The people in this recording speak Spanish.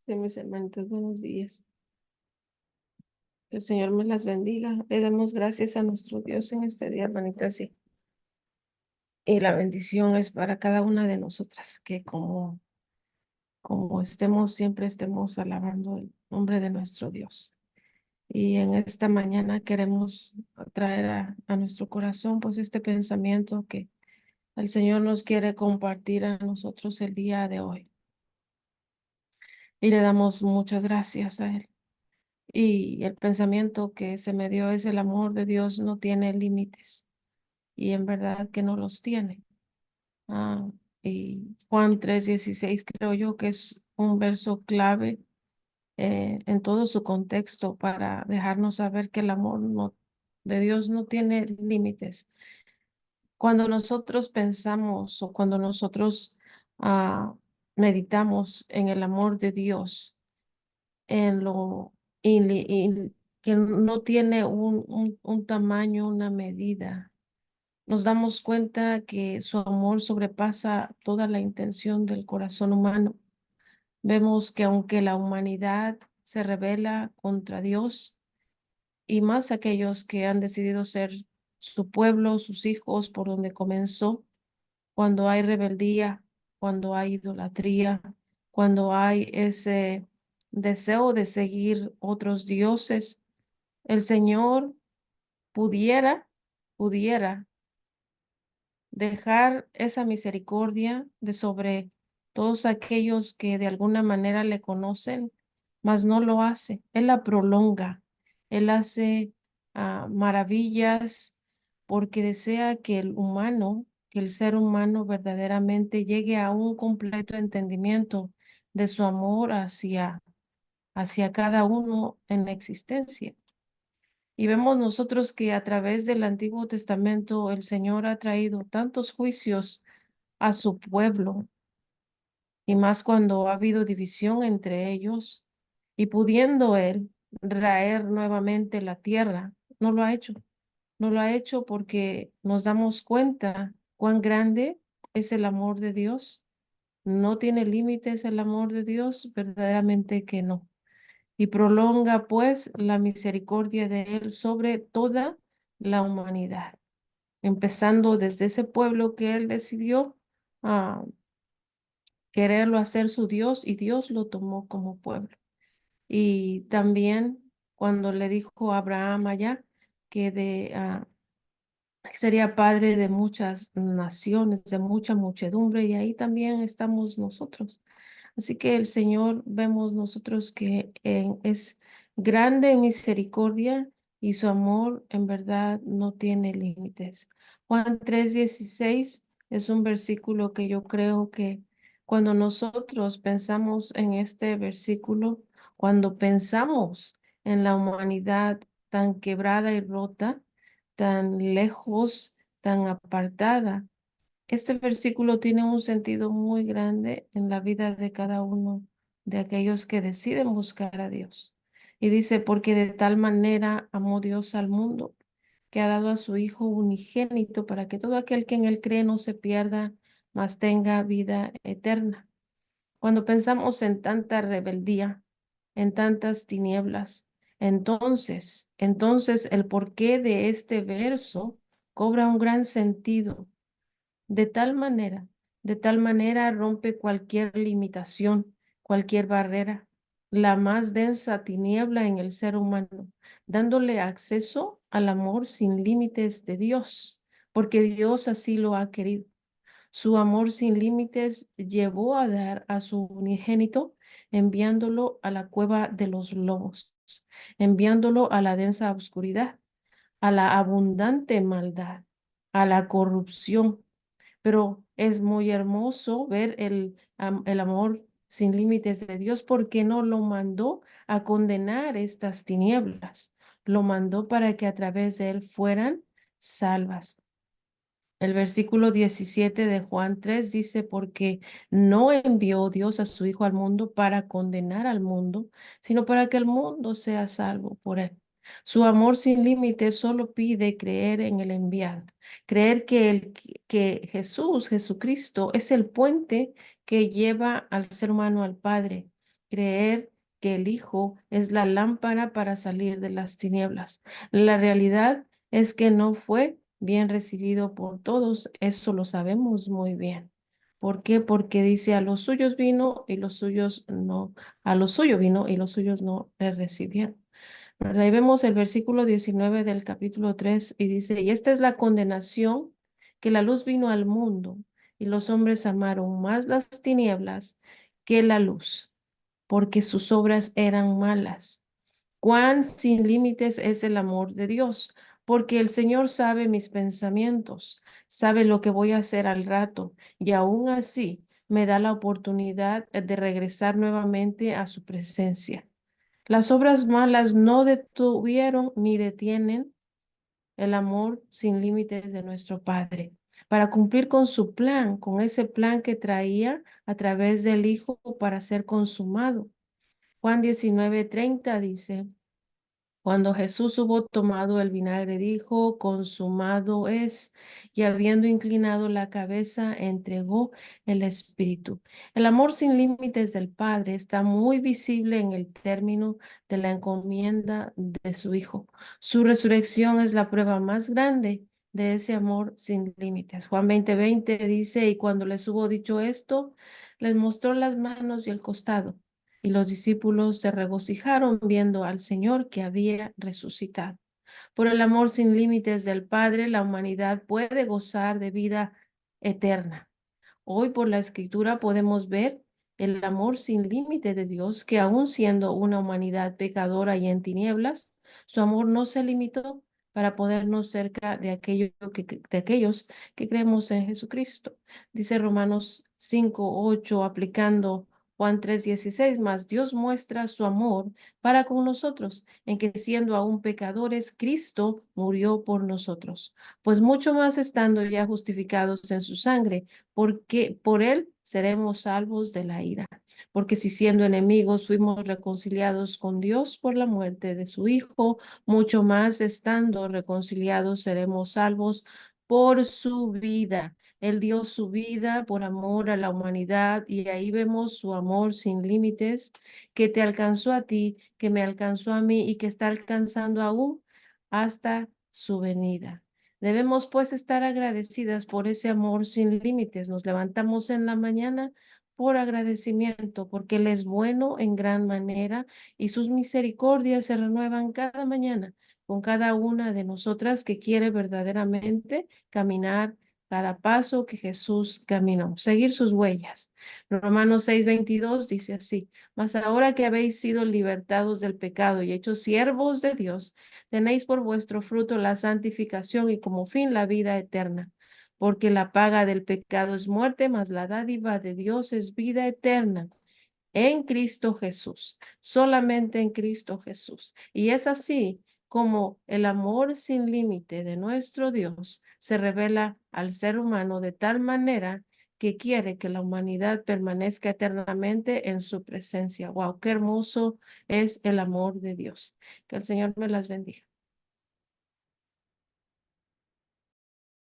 Sí, mis hermanitas, buenos días. Que el Señor me las bendiga. Le damos gracias a nuestro Dios en este día, hermanitas, y la bendición es para cada una de nosotras, que como estemos, siempre estemos alabando el nombre de nuestro Dios. Y en esta mañana queremos traer a nuestro corazón, pues, este pensamiento que el Señor nos quiere compartir a nosotros el día de hoy. Y le damos muchas gracias a Él. Y el pensamiento que se me dio es: el amor de Dios no tiene límites, y en verdad que no los tiene. Ah, y Juan 3:16 creo yo que es un verso clave en todo su contexto para dejarnos saber que el amor de Dios no tiene límites. Cuando nosotros pensamos o cuando nosotros ah, meditamos en el amor de Dios, en lo que no tiene un tamaño, una medida, nos damos cuenta que su amor sobrepasa toda la intención del corazón humano. Vemos que aunque la humanidad se rebela contra Dios, y más aquellos que han decidido ser su pueblo, sus hijos, por donde comenzó, cuando hay rebeldía, cuando hay idolatría, cuando hay ese deseo de seguir otros dioses, el Señor pudiera dejar esa misericordia de sobre todos aquellos que de alguna manera le conocen, mas no lo hace. Él la prolonga, Él hace maravillas porque desea que el ser humano verdaderamente llegue a un completo entendimiento de su amor hacia cada uno en la existencia. Y vemos nosotros que a través del Antiguo Testamento el Señor ha traído tantos juicios a su pueblo, y más cuando ha habido división entre ellos, y pudiendo Él traer nuevamente la tierra, no lo ha hecho. No lo ha hecho porque nos damos cuenta cuán grande es el amor de Dios. No tiene límites el amor de Dios, verdaderamente que no, y prolonga pues la misericordia de Él sobre toda la humanidad, empezando desde ese pueblo que Él decidió ah, quererlo hacer su Dios, y Dios lo tomó como pueblo. Y también cuando le dijo a Abraham allá que sería padre de muchas naciones, de mucha muchedumbre, y ahí también estamos nosotros. Así que el Señor, vemos nosotros que es grande en misericordia, y su amor en verdad no tiene límites. Juan 3:16 es un versículo que yo creo que cuando nosotros pensamos en este versículo, cuando pensamos en la humanidad tan quebrada y rota, tan lejos, tan apartada, este versículo tiene un sentido muy grande en la vida de cada uno de aquellos que deciden buscar a Dios. Y dice: porque de tal manera amó Dios al mundo, que ha dado a su Hijo unigénito, para que todo aquel que en él cree no se pierda, mas tenga vida eterna. Cuando pensamos en tanta rebeldía, en tantas tinieblas, entonces el porqué de este verso cobra un gran sentido. De tal manera, de tal manera rompe cualquier limitación, cualquier barrera, la más densa tiniebla en el ser humano, dándole acceso al amor sin límites de Dios, porque Dios así lo ha querido. Su amor sin límites llevó a dar a su unigénito, enviándolo a la cueva de los lobos, enviándolo a la densa oscuridad, a la abundante maldad, a la corrupción. Pero es muy hermoso ver el amor sin límites de Dios, porque no lo mandó a condenar estas tinieblas, lo mandó para que a través de él fueran salvas. El versículo 17 de Juan 3 dice: porque no envió Dios a su Hijo al mundo para condenar al mundo, sino para que el mundo sea salvo por él. Su amor sin límites solo pide creer en el enviado, creer que Jesucristo, es el puente que lleva al ser humano al Padre, creer que el Hijo es la lámpara para salir de las tinieblas. La realidad es que no fue bien recibido por todos, eso lo sabemos muy bien. ¿Por qué? Porque dice a los suyos vino y los suyos no, a los suyos vino y los suyos no le recibieron. ¿Verdad? Ahí vemos el versículo 19 del capítulo 3 y dice, y esta es la condenación, que la luz vino al mundo y los hombres amaron más las tinieblas que la luz, porque sus obras eran malas. Cuán sin límites es el amor de Dios, porque el Señor sabe mis pensamientos, sabe lo que voy a hacer al rato, y aún así me da la oportunidad de regresar nuevamente a su presencia. Las obras malas no detuvieron ni detienen el amor sin límites de nuestro Padre, para cumplir con su plan, con ese plan que traía a través del Hijo para ser consumado. Juan 19:30 dice, cuando Jesús hubo tomado el vinagre, dijo, consumado es, y habiendo inclinado la cabeza, entregó el Espíritu. El amor sin límites del Padre está muy visible en el término de la encomienda de su Hijo. Su resurrección es la prueba más grande de ese amor sin límites. Juan 20:20 dice, y cuando les hubo dicho esto, les mostró las manos y el costado. Y los discípulos se regocijaron viendo al Señor que había resucitado. Por el amor sin límites del Padre, la humanidad puede gozar de vida eterna. Hoy por la Escritura podemos ver el amor sin límite de Dios, que aun siendo una humanidad pecadora y en tinieblas, su amor no se limitó para ponernos cerca de, de aquellos que creemos en Jesucristo. Dice Romanos 5:8, aplicando Juan 3:16, más Dios muestra su amor para con nosotros, en que siendo aún pecadores, Cristo murió por nosotros. Pues mucho más estando ya justificados en su sangre, porque por él seremos salvos de la ira. Porque si siendo enemigos fuimos reconciliados con Dios por la muerte de su Hijo, mucho más estando reconciliados seremos salvos por su vida. Él dio su vida por amor a la humanidad y ahí vemos su amor sin límites que te alcanzó a ti, que me alcanzó a mí y que está alcanzando aún hasta su venida. Debemos pues estar agradecidas por ese amor sin límites. Nos levantamos en la mañana por agradecimiento, porque Él es bueno en gran manera y sus misericordias se renuevan cada mañana con cada una de nosotras que quiere verdaderamente caminar cada paso que Jesús caminó, seguir sus huellas. Romanos 6:22 dice así, mas ahora que habéis sido libertados del pecado y hechos siervos de Dios, tenéis por vuestro fruto la santificación y como fin la vida eterna. Porque la paga del pecado es muerte, mas la dádiva de Dios es vida eterna en Cristo Jesús, solamente en Cristo Jesús. Y es así como el amor sin límite de nuestro Dios se revela al ser humano de tal manera que quiere que la humanidad permanezca eternamente en su presencia. Wow, qué hermoso es el amor de Dios. Que el Señor me las bendiga.